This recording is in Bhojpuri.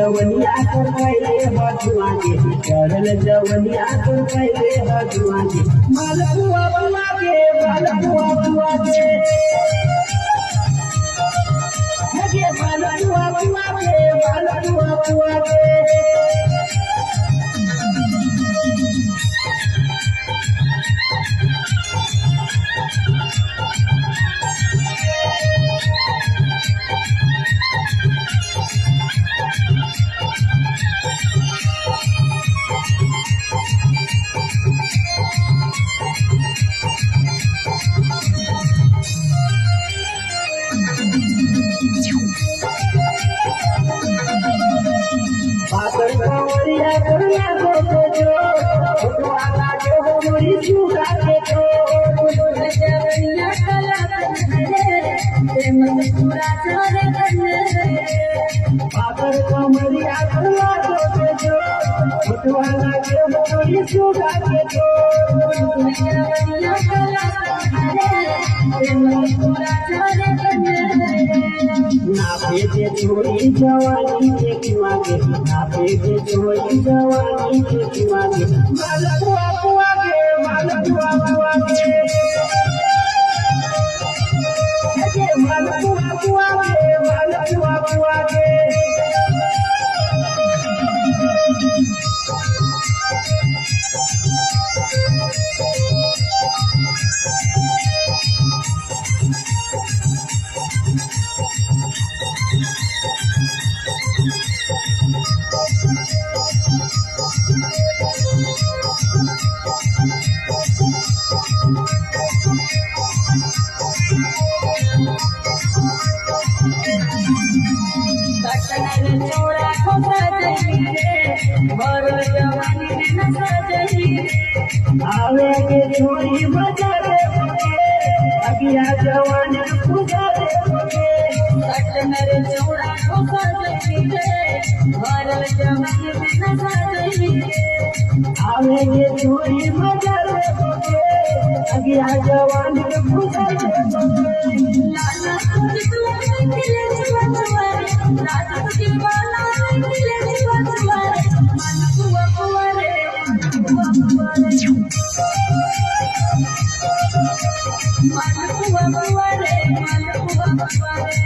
जवनिया कर पहले हजुआगे चढ़ल जवनिया कर पहले हजुआगे मालपुआ बुआ के मालपुआ बुआ के हगे मालपुआ बुआ के मालपुआ बुआ के पाकर कवरिया दुनिया को जो वाला जो मुरी चूड़ा के तो जवनिया कला करे प्रेम पूरा चोरे करने पाकर कवरिया दुनिया को जो वाला जो मुरी चूड़ा के तो जवनिया कला करे प्रेम पूरा चोरे करने ना भेजे छोड़ी जवानी के कुआगे ना भेजे छोड़ी जवानी के कुआगे मालपुआ बुआ के मालपुआ बुआ के हगे मालपुआ बुआ के मालपुआ बुआ के कटनर चौड़ा को सजही रे और जवानी में न सजही आवे के छोरी बजा दे अगिया जवानी पूजा दे कटनर चौड़ा को सजही रे और जवानी में न सजही आवे के छोरी बजा दे अगिया जवानी पूजा दे लाला तुझे तू निकले चुवारे लाला तुझे वाला निकले चुवारे मालपुआ बुआ रे मालपुआ बुआ रे मालपुआ बुआ रे मालपुआ बुआ रे